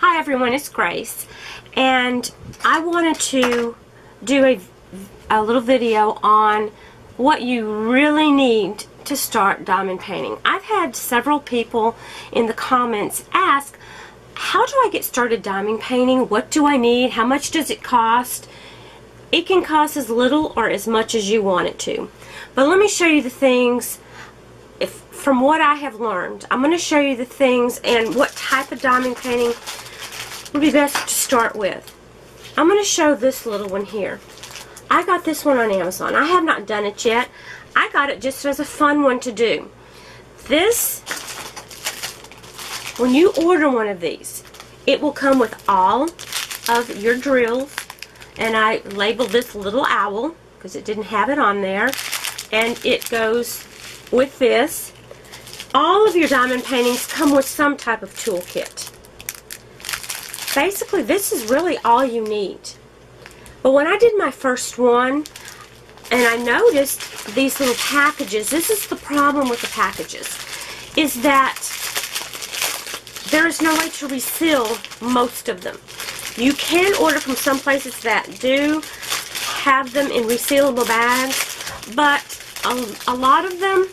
Hi everyone, it's Grace, and I wanted to do a little video on what you really need to start diamond painting. I've had several people in the comments ask, how do I get started diamond painting? What do I need? How much does it cost? It can cost as little or as much as you want it to. But let me show you the things from what I have learned. I'm going to show you the things and what type of diamond painting would be best to start with. I'm going to show this little one here. I got this one on Amazon. I have not done it yet. I got it just as a fun one to do. This, when you order one of these, it will come with all of your drills, and I labeled this little owl because it didn't have it on there, and it goes with this. All of your diamond paintings come with some type of toolkit. Basically, this is really all you need. But when I did my first one, and I noticed these little packages, this is the problem with the packages, is that there is no way to reseal most of them. You can order from some places that do have them in resealable bags, but a lot of them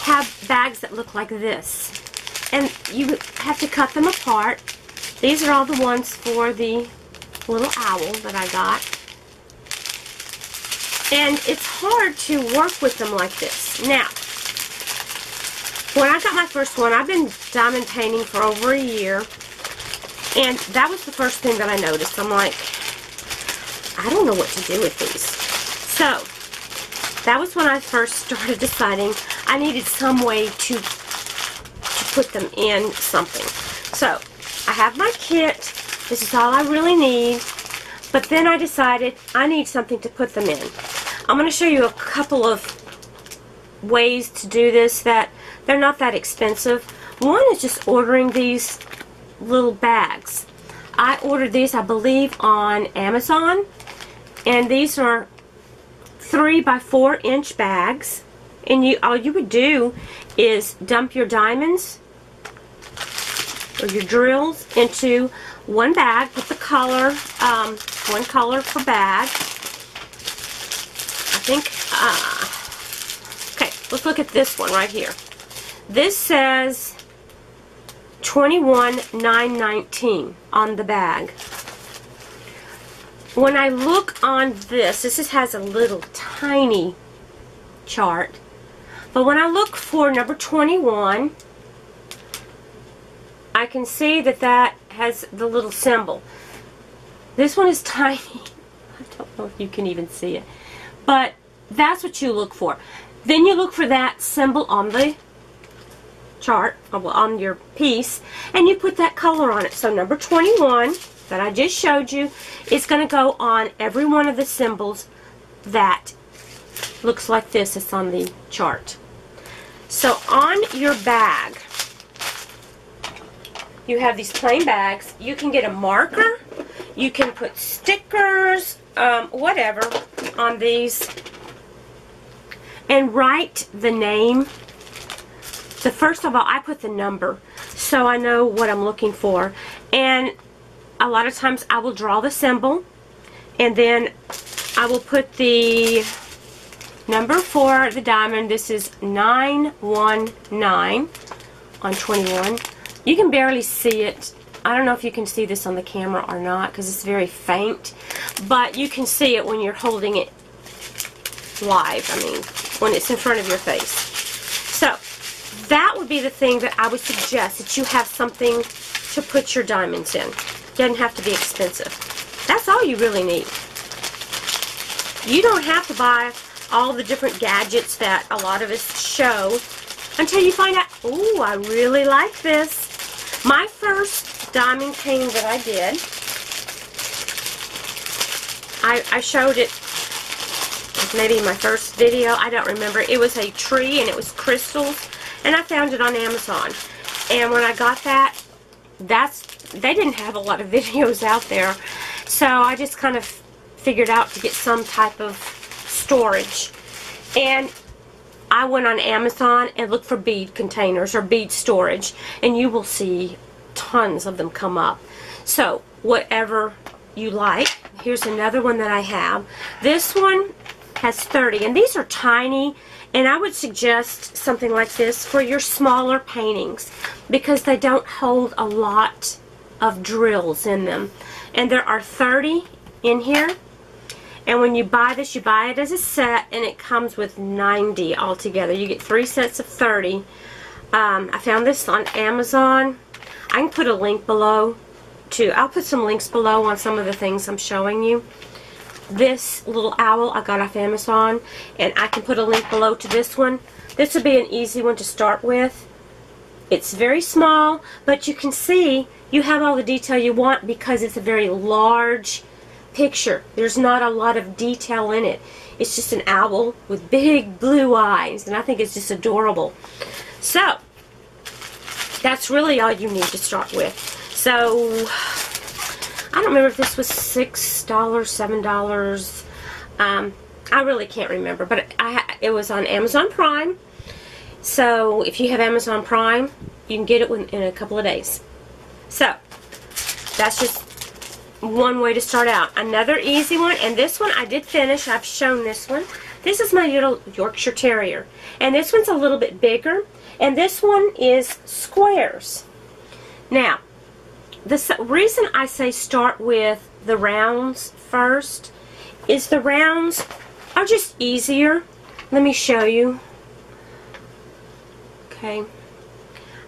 have bags that look like this. And you have to cut them apart. These are all the ones for the little owl that I got. And it's hard to work with them like this. Now, when I got my first one, I've been diamond painting for over a year. And that was the first thing that I noticed. I'm like, I don't know what to do with these. So, that was when I first started deciding I needed some way to put them in something. So, I have my kit. This is all I really need. But then I decided I need something to put them in. I'm going to show you a couple of ways to do this that they're not that expensive. One is just ordering these little bags. I ordered these, I believe, on Amazon. And these are 3 by 4 inch bags. And all you would do is dump your diamonds or your drills into one bag. Put the color, one color per bag. I think, okay, let's look at this one right here. This says $21,919 on the bag. When I look on this has a little tiny chart. But when I look for number 21, I can see that that has the little symbol. This one is tiny. I don't know if you can even see it. But that's what you look for. Then you look for that symbol on the chart, or on your piece, and you put that color on it. So number 21 that I just showed you is going to go on every one of the symbols that looks like this. It's on the chart. So on your bag, you have these plain bags. You can get a marker. You can put stickers, whatever, on these. And write the name. So first of all, I put the number so I know what I'm looking for. And a lot of times I will draw the symbol. And then I will put the number for the diamond. This is 919 on 21. You can barely see it. I don't know if you can see this on the camera or not because it's very faint. But you can see it when you're holding it live. I mean, when it's in front of your face. So, that would be the thing that I would suggest, that you have something to put your diamonds in. It doesn't have to be expensive. That's all you really need. You don't have to buy all the different gadgets that a lot of us show until you find out, oh, I really like this. My first diamond painting that I did, I showed it maybe in my first video, I don't remember. It was a tree and it was crystals, and I found it on Amazon. And when I got that, they didn't have a lot of videos out there, so I just kind of figured out to get some type of storage. And I went on Amazon and looked for bead containers or bead storage, and you will see tons of them come up. So whatever you like. Here's another one that I have. This one has 30, and these are tiny, and I would suggest something like this for your smaller paintings because they don't hold a lot of drills in them. And there are 30 in here, and when you buy this, you buy it as a set, and it comes with 90 altogether. You get 3 sets of 30. I found this on Amazon. I can put a link below too. I'll put some links below on some of the things I'm showing you. This little owl I got off Amazon, and I can put a link below to this one. This would be an easy one to start with. It's very small, but you can see you have all the detail you want because it's a very large picture. There's not a lot of detail in it. It's just an owl with big blue eyes, and I think it's just adorable. So that's really all you need to start with. So I don't remember if this was $6, $7. I really can't remember, but it was on Amazon Prime. So if you have Amazon Prime, you can get it in a couple of days. So that's just one way to start out. Another easy one, and this one I did finish. I've shown this one. This is my little Yorkshire Terrier, and this one's a little bit bigger, and this one is squares. Now, the reason I say start with the rounds first is the rounds are just easier. Let me show you. Okay,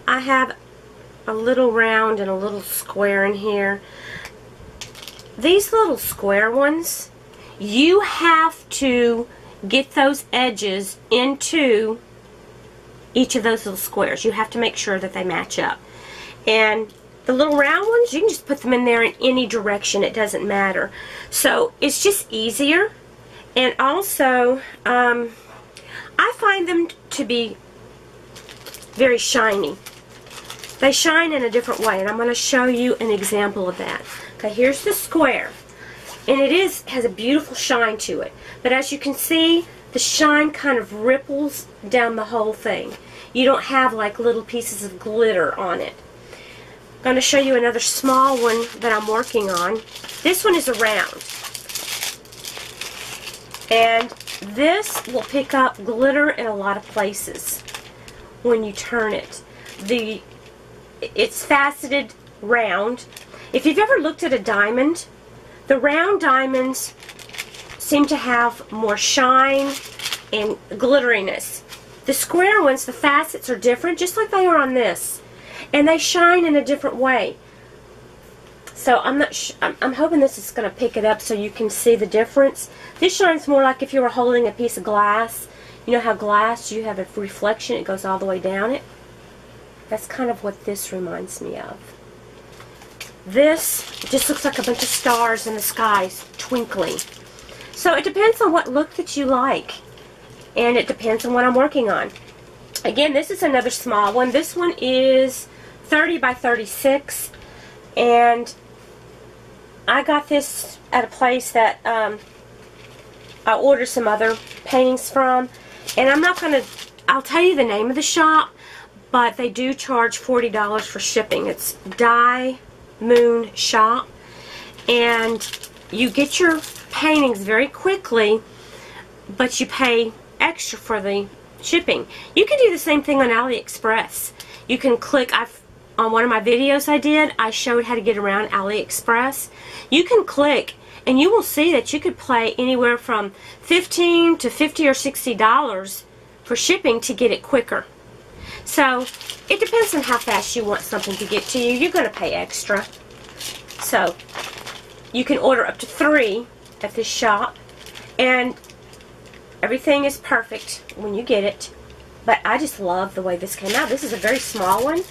I have a little round and a little square in here. These little square ones, you have to get those edges into each of those little squares. You have to make sure that they match up. And the little round ones, you can just put them in there in any direction. It doesn't matter. So it's just easier. And also, I find them to be very shiny. They shine in a different way, and I'm going to show you an example of that. Okay, here's the square. And it has a beautiful shine to it. But as you can see, the shine kind of ripples down the whole thing. You don't have like little pieces of glitter on it. I'm going to show you another small one that I'm working on. This one is a round. And this will pick up glitter in a lot of places when you turn it. It's faceted round. If you've ever looked at a diamond, the round diamonds seem to have more shine and glitteriness. The square ones, the facets are different, just like they are on this. And they shine in a different way. So I'm hoping this is going to pick it up so you can see the difference. This shines more like if you were holding a piece of glass. You know how glass, you have a reflection, it goes all the way down it? That's kind of what this reminds me of. This just looks like a bunch of stars in the skies twinkling. So it depends on what look that you like. And it depends on what I'm working on. Again, this is another small one. This one is 30 by 36. And I got this at a place that I ordered some other paintings from. And I'm not going to, I'll tell you the name of the shop, but they do charge $40 for shipping. It's Diymoonshop. And you get your paintings very quickly, but you pay extra for the shipping. You can do the same thing on AliExpress. You can click, on one of my videos I showed how to get around AliExpress. You can click and you will see that you could pay anywhere from $15 to $50 or $60 for shipping to get it quicker. So it depends on how fast you want something to get to you. You're going to pay extra. So you can order up to 3 at this shop, and everything is perfect when you get it. But I just love the way this came out. This is a very small one,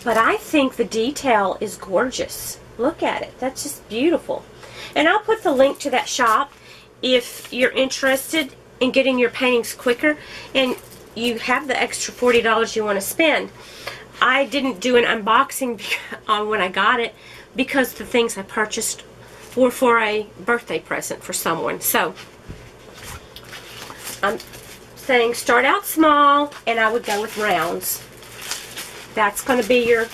but I think the detail is gorgeous. Look at it. That's just beautiful. And I'll put the link to that shop if you're interested in getting your paintings quicker and you have the extra $40 you want to spend. I didn't do an unboxing on when I got it because the things I purchased were for a birthday present for someone. So I'm saying start out small, and I would go with rounds. That's going to be your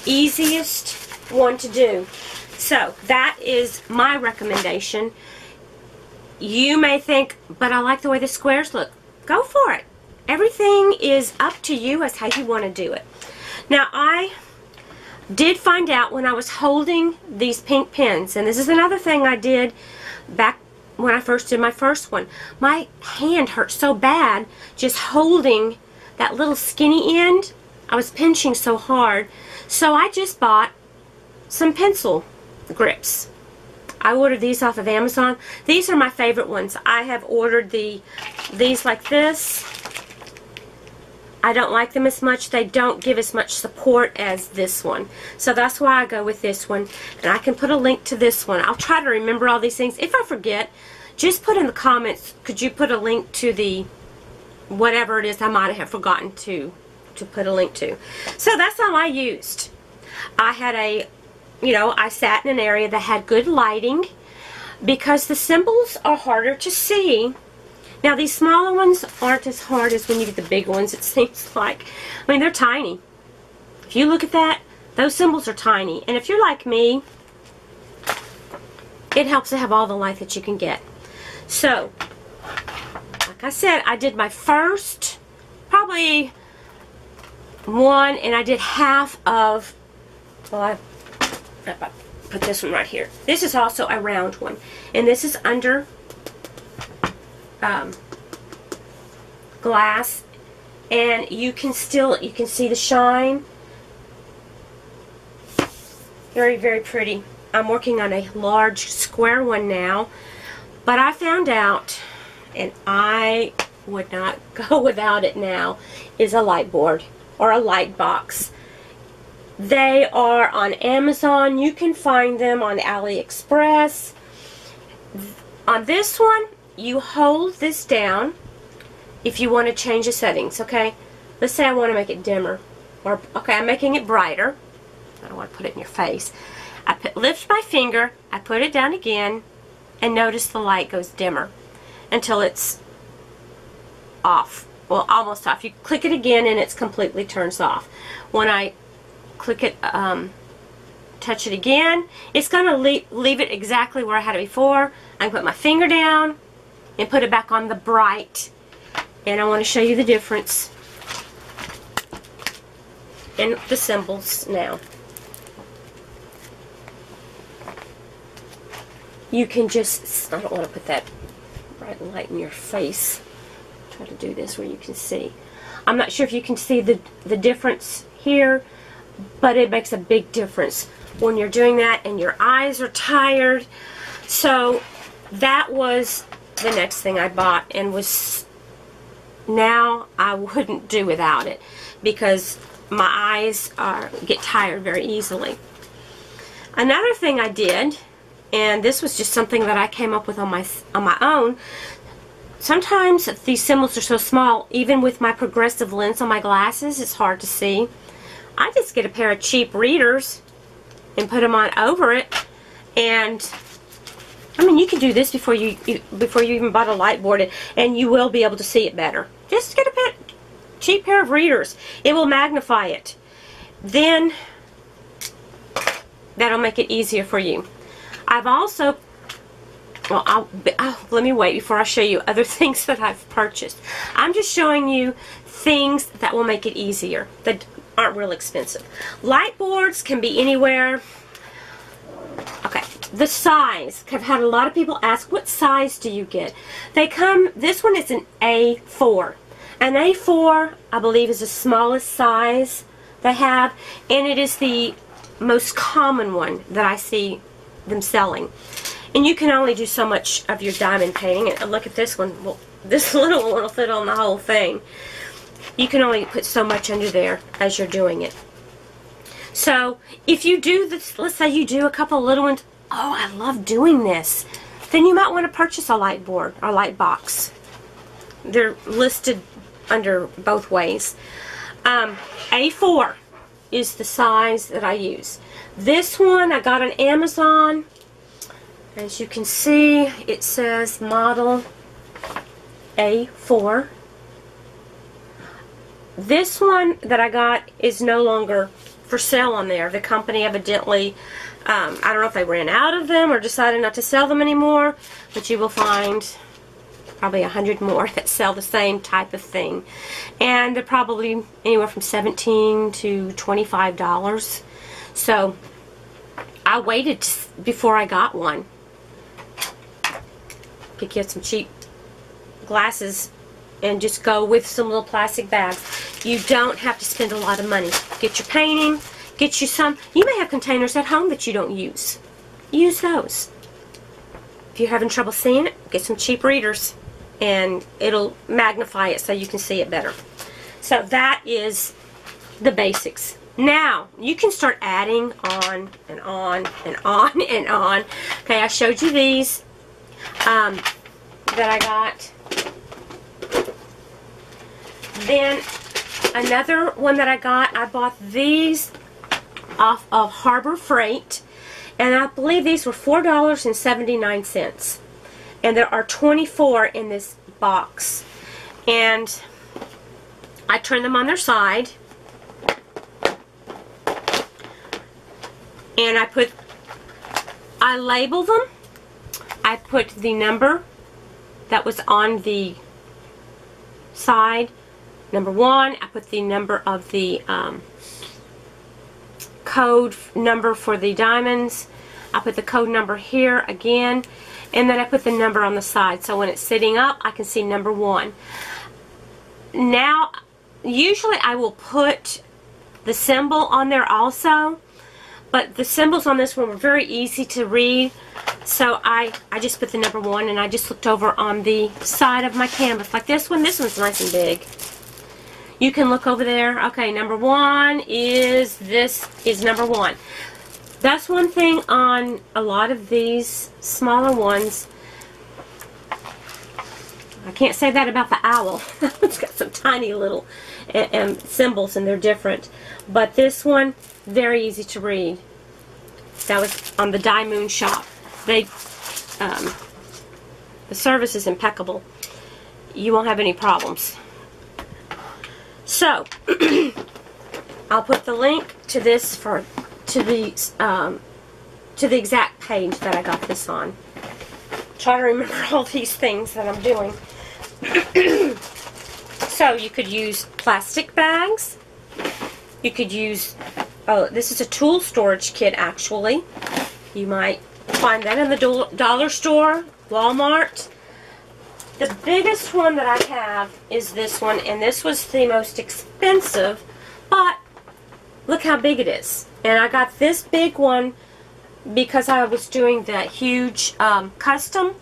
easiest one to do. So that is my recommendation. You may think, but I like the way the squares look. Go for it. Everything is up to you as how you want to do it. Now, I did find out when I was holding these pink pens, and this is another thing I did back when I first did my first one. My hand hurt so bad just holding that little skinny end. I was pinching so hard. So I just bought some pencil grips. I ordered these off of Amazon. These are my favorite ones. I have ordered these like this. I don't like them as much. They don't give as much support as this one. So that's why I go with this one. And I can put a link to this one. I'll try to remember all these things. If I forget, just put in the comments, could you put a link to the whatever it is I might have forgotten to put a link to. So that's all I used. I had I sat in an area that had good lighting because the symbols are harder to see. Now, these smaller ones aren't as hard as when you get the big ones, it seems like. I mean, they're tiny. If you look at that, those symbols are tiny. And if you're like me, it helps to have all the light that you can get. So, like I said, I did my first, probably one, and I did half of, well, I put this one right here. This is also a round one. And this is under glass, and you can see the shine. Very, very pretty. I'm working on a large square one now, but I found out, and I would not go without it now, is a light board or a light box. They are on Amazon. You can find them on AliExpress. On this one, you hold this down if you want to change the settings, okay? Let's say I want to make it dimmer. Or, okay, I'm making it brighter. I don't want to put it in your face. Lift my finger, I put it down again, and notice the light goes dimmer until it's off. Well, almost off. You click it again and it completely turns off. When I click it, touch it again, it's going to leave it exactly where I had it before. I can put my finger down and put it back on the bright, and I want to show you the difference in the symbols now. You can just, I don't want to put that bright light in your face. Try to do this where you can see. I'm not sure if you can see the difference here, but it makes a big difference when you're doing that and your eyes are tired. So that was the next thing I bought, and was, now I wouldn't do without it because my eyes get tired very easily. Another thing I did, and this was just something that I came up with on my own. Sometimes these symbols are so small, even with my progressive lens on my glasses, it's hard to see. I just get a pair of cheap readers and put them on over it, and I mean, you can do this before you even bought a light board, and you will be able to see it better. Just get a cheap pair of readers. It will magnify it. Then that'll make it easier for you. I've also, well, let me wait before I show you other things that I've purchased. I'm just showing you things that will make it easier, that aren't real expensive. Light boards can be anywhere. Okay, the size. I've had a lot of people ask, what size do you get? They come, this one is an A4. An A4, I believe, is the smallest size they have, and it is the most common one that I see them selling. And you can only do so much of your diamond painting. And look at this one. Well, this little one will fit on the whole thing. You can only put so much under there as you're doing it. So if you do this, let's say you do a couple of little ones, oh, I love doing this, then you might want to purchase a light board or light box. They're listed under both ways. A4 is the size that I use. This one I got on Amazon. As you can see, it says model A4. This one that I got is no longer for sale on there. The company evidently, I don't know if they ran out of them or decided not to sell them anymore, but you will find probably 100 more that sell the same type of thing. And they're probably anywhere from $17 to $25. So I waited before I got one. You get some cheap glasses and just go with some little plastic bags. You don't have to spend a lot of money. Get your painting, get you some. You may have containers at home that you don't use. Use those. If you're having trouble seeing it, get some cheap readers and it'll magnify it so you can see it better. So that is the basics. Now, you can start adding on and on and on and on. Okay, I showed you these that I got. Then, another one that I bought these off of Harbor Freight. And I believe these were $4.79. And there are 24 in this box. And I turn them on their side. And I label them. I put the number that was on the side, number 1. I put the number of the code number for the diamonds. I put the code number here again, and then I put the number on the side. So when it's sitting up, I can see number 1. Now, usually I will put the symbol on there also, but the symbols on this one were very easy to read, so I just put the number 1, and I just looked over on the side of my canvas like this one. This one's nice and big. You can look over there. Okay, number 1 is, this is number 1. That's one thing on a lot of these smaller ones. I can't say that about the owl. It's got some tiny little symbols and they're different. But this one, very easy to read. That was on the Diymoonshop. The service is impeccable. You won't have any problems. So, I'll put the link to this to the exact page that I got this on. Try to remember all these things that I'm doing. So you could use plastic bags. You could use, oh, this is a tool storage kit actually. You might find that in the dollar store, Walmart. The biggest one that I have is this one, and this was the most expensive, but look how big it is. And I got this big one because I was doing that huge custom,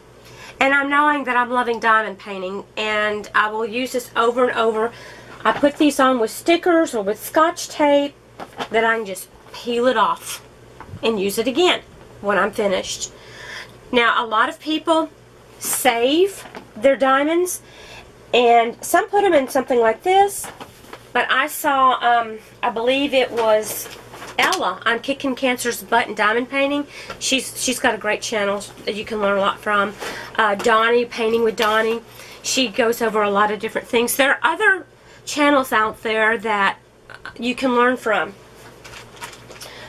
and I'm knowing that I'm loving diamond painting, and I will use this over and over. I put these on with stickers or with Scotch tape that I can just peel it off and use it again when I'm finished. Now, a lot of people save their diamonds, and some put them in something like this, but I saw, I believe it was Ella on Kicking Cancer's Butt and Diamond Painting. She's got a great channel that you can learn a lot from. Donnie, Painting with Donnie. She goes over a lot of different things. There are other channels out there that you can learn from.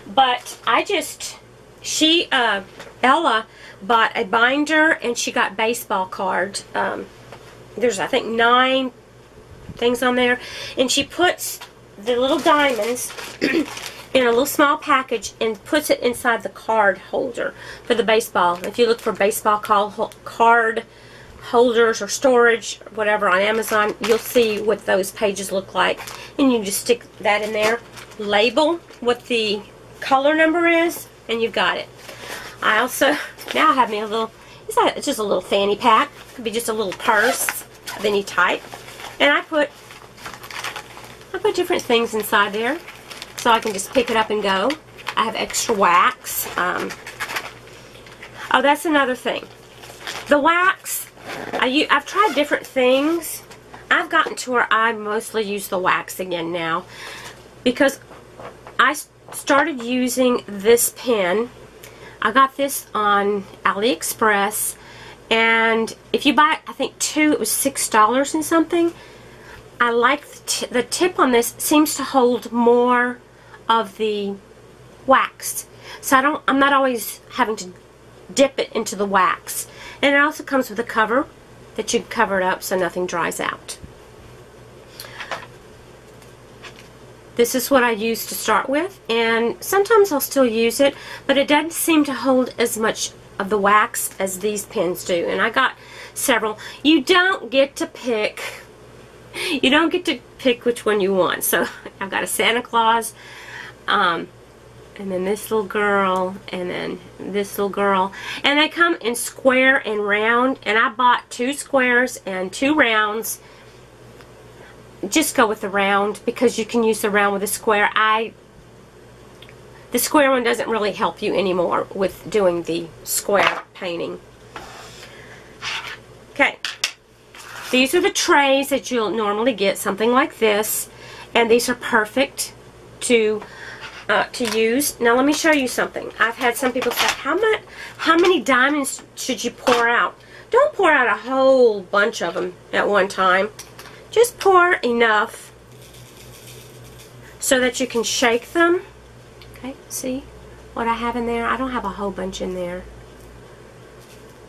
But Ella bought a binder, and she got baseball cards. There's, I think, 9 things on there. And she puts the little diamonds in a little small package and puts it inside the card holder for the baseball. If you look for baseball card holders or storage, whatever, on Amazon, you'll see what those pages look like. And you can just stick that in there, label what the color number is, and you've got it. I also now have me a little, it's just a little fanny pack. It could be just a little purse of any type. And I put different things inside there, so I can just pick it up and go. I have extra wax. Oh, that's another thing. The wax, I've tried different things. I've gotten to where I mostly use the wax again now, because I started using this pen. I got this on AliExpress, and if you buy, I think 2, it was $6 and something. I like the tip on this. Seems to hold more of the wax. So I'm not always having to dip it into the wax. And it also comes with a cover that you can cover it up so nothing dries out. This is what I use to start with, and sometimes I'll still use it, but it doesn't seem to hold as much of the wax as these pens do. And I got several. You don't get to pick which one you want. So I've got a Santa Claus, and then this little girl, and then this little girl, and they come in square and round, and I bought 2 squares and 2 rounds. Just go with the round because you can use the round with the square. The square one doesn't really help you anymore with doing the square painting. Okay, these are the trays that you'll normally get, something like this, and these are perfect to use. Now let me show you something. I've had some people say, how many diamonds should you pour out? Don't pour out a whole bunch of them at one time. Just pour enough so that you can shake them. Okay, see what I have in there? I don't have a whole bunch in there.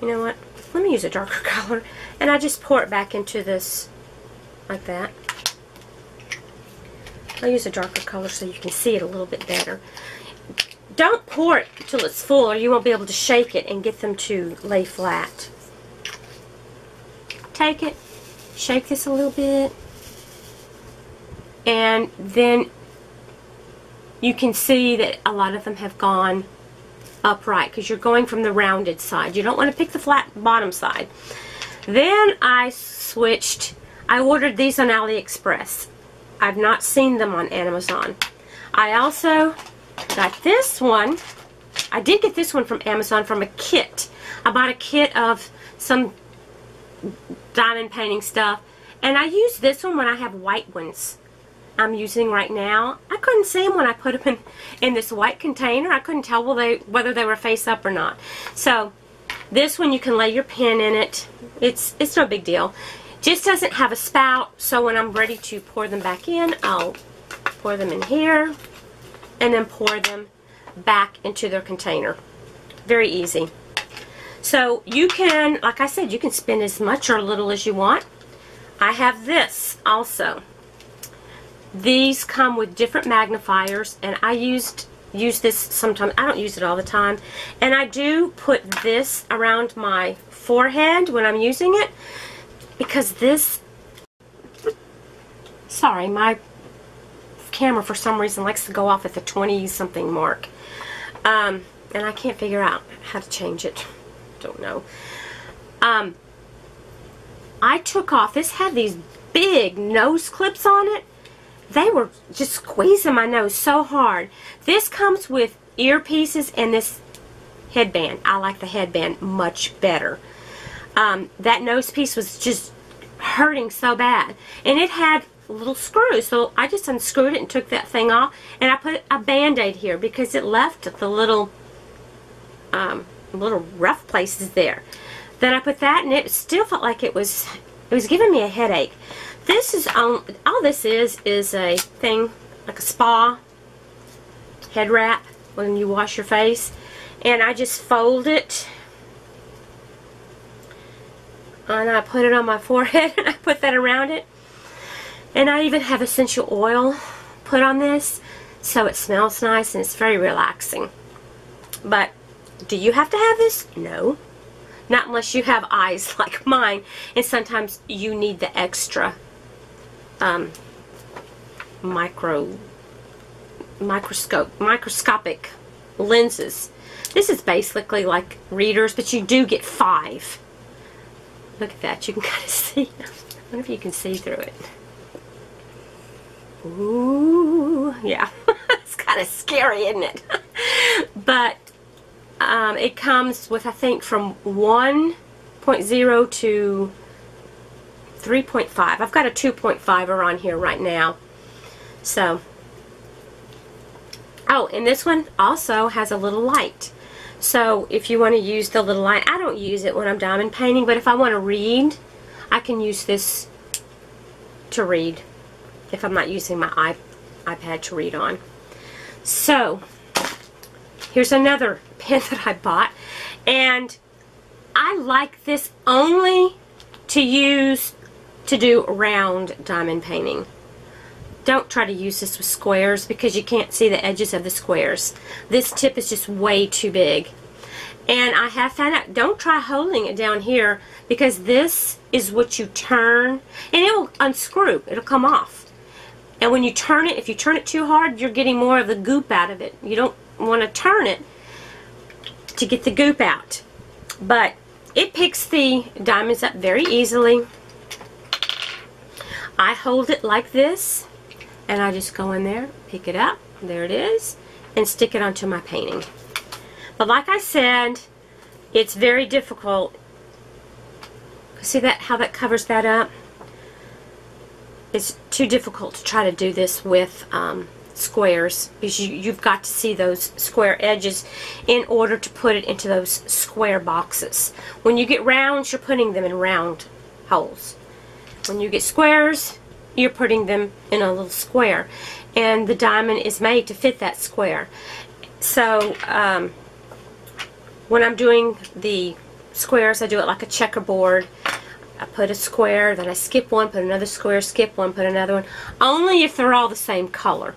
You know what? Let me use a darker color. And I just pour it back into this like that. I'll use a darker color so you can see it a little bit better. Don't pour it till it's full or you won't be able to shake it and get them to lay flat. Take it. Shake this a little bit, and then you can see that a lot of them have gone upright because you're going from the rounded side. You don't want to pick the flat bottom side. Then I ordered these on AliExpress. I've not seen them on Amazon. I also got this one. I did get this one from Amazon from a kit. I bought a kit of some diamond painting stuff, and I use this one when I have white ones I'm using right now. I couldn't see them when I put them in this white container. I couldn't tell whether they were face up or not. So this one you can lay your pen in it. It's no big deal. Just doesn't have a spout, so when I'm ready to pour them back in, I'll pour them in here and then pour them back into their container. Very easy. So you can, like I said, you can spend as much or little as you want. I have this also. These come with different magnifiers, and I use this sometimes. I don't use it all the time. And I do put this around my forehead when I'm using it, because this, sorry, my camera for some reason likes to go off at the 20-something mark. And I can't figure out how to change it. Don't know. I took off, this had these big nose clips on it. They were just squeezing my nose so hard. This comes with earpieces and this headband. I like the headband much better. That nose piece was just hurting so bad, and it had little screws, so I just unscrewed it and took that thing off, and I put a band-aid here because it left the little rough places there. Then I put that, and it still felt like it was giving me a headache. This is all this is a thing like a spa head wrap when you wash your face, and I just fold it and I put it on my forehead and I put that around it, and I even have essential oil put on this so it smells nice and it's very relaxing. But do you have to have this? No. Not unless you have eyes like mine, and sometimes you need the extra microscopic lenses. This is basically like readers, but you do get 5. Look at that. You can kind of see. I wonder if you can see through it. Ooh, yeah. It's kind of scary, isn't it? But it comes with, I think, from 1.0 to 3.5. I've got a 2.5er on here right now. So, oh, and this one also has a little light. So if you want to use the little light, I don't use it when I'm diamond painting, but if I want to read, I can use this to read if I'm not using my iPad to read on. So, here's another pen that I bought. And I like this only to use to do round diamond painting. Don't try to use this with squares because you can't see the edges of the squares. This tip is just way too big. And I have found out, don't try holding it down here because this is what you turn and it will unscrew. It'll come off. And when you turn it, if you turn it too hard, you're getting more of the goop out of it. You don't want to turn it to get the goop out. But it picks the diamonds up very easily. I hold it like this, and I just go in there, pick it up, there it is, and stick it onto my painting. But like I said, it's very difficult. See that, how that covers that up? It's too difficult to try to do this with squares because you've got to see those square edges in order to put it into those square boxes. When you get rounds, you're putting them in round holes. When you get squares, you're putting them in a little square, and the diamond is made to fit that square. So when I'm doing the squares, I do it like a checkerboard. I put a square, then I skip one, put another square, skip one, put another one. Only if they're all the same color.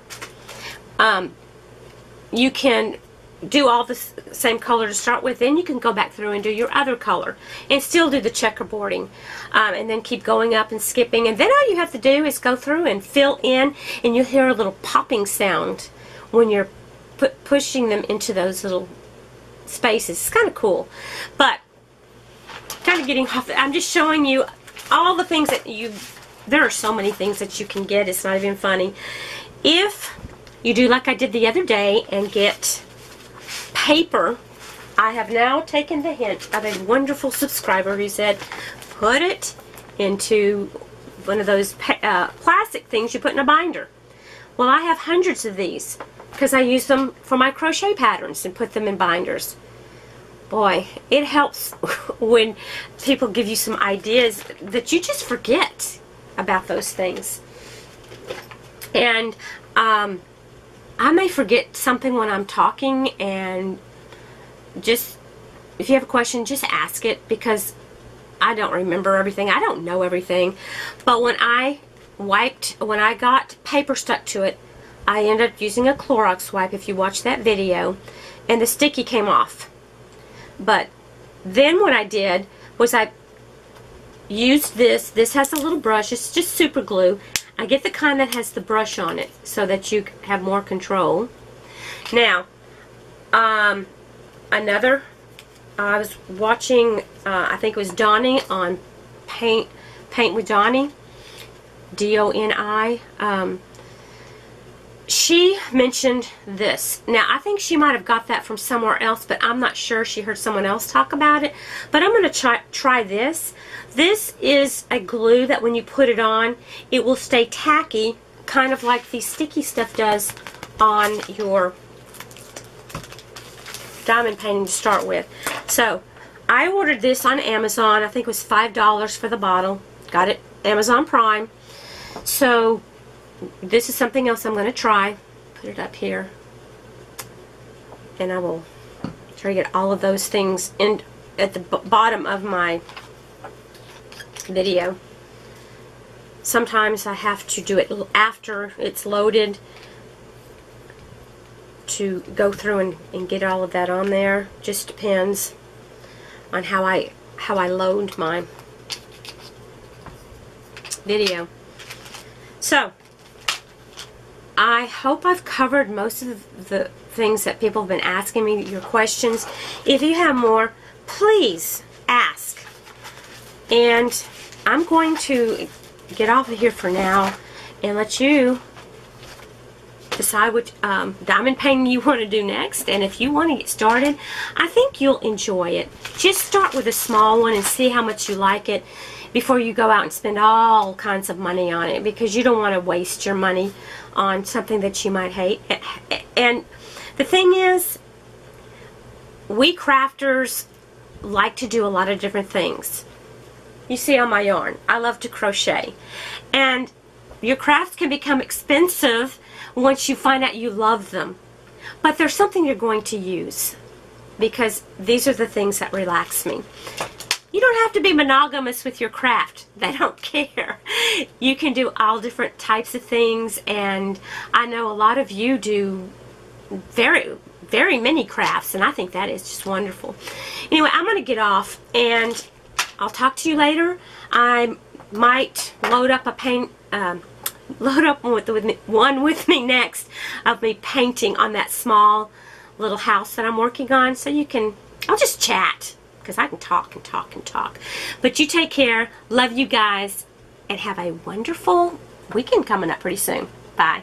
You can do all the same color to start with, then you can go back through and do your other color and still do the checkerboarding, and then keep going up and skipping, and then all you have to do is go through and fill in, and you'll hear a little popping sound when you're pushing them into those little spaces. It's kind of cool. But kind of getting off, I'm just showing you all the things that there are so many things that you can get, it's not even funny. If you do like I did the other day and get paper, I have now taken the hint of a wonderful subscriber who said, put it into one of those plastic things you put in a binder. Well, I have hundreds of these because I use them for my crochet patterns and put them in binders. Boy, it helps when people give you some ideas that you just forget about those things. And I may forget something when I'm talking, and just, if you have a question, just ask it, because I don't remember everything. I don't know everything. But when I got paper stuck to it, I ended up using a Clorox wipe, if you watch that video, and the sticky came off. But then what I did was I used this. This has a little brush. It's just super glue. I get the kind that has the brush on it so that you have more control. Now, I was watching, I think it was Donnie on Paint with Donnie, D-O-N-I. She mentioned this. Now, I think she might have got that from somewhere else, but I'm not sure. She heard someone else talk about it. But I'm going to try this. This is a glue that when you put it on, it will stay tacky, kind of like the sticky stuff does on your diamond painting to start with. So, I ordered this on Amazon. I think it was $5 for the bottle. Got it Amazon Prime. So, this is something else I'm going to try. Put it up here. And I will try to get all of those things in at the bottom of my video. Sometimes I have to do it after it's loaded to go through and get all of that on there. Just depends on how I load my video. So, I hope I've covered most of the things that people have been asking me, your questions. If you have more, please ask. And I'm going to get off of here for now and let you decide which diamond painting you want to do next. And if you want to get started, I think you'll enjoy it. Just start with a small one and see how much you like it before you go out and spend all kinds of money on it, because you don't want to waste your money on something that you might hate. And the thing is, we crafters like to do a lot of different things. You see on my yarn, I love to crochet. And your crafts can become expensive once you find out you love them. but they're something you're going to use, because these are the things that relax me. You don't have to be monogamous with your craft. They don't care. You can do all different types of things, and I know a lot of you do very many crafts, and I think that is just wonderful. Anyway, I'm going to get off, and I'll talk to you later. I might load up a paint, load up one with me next of me painting on that small little house that I'm working on, so you can, I'll just chat, because I can talk and talk and talk. But you take care, love you guys, and have a wonderful weekend coming up pretty soon. Bye.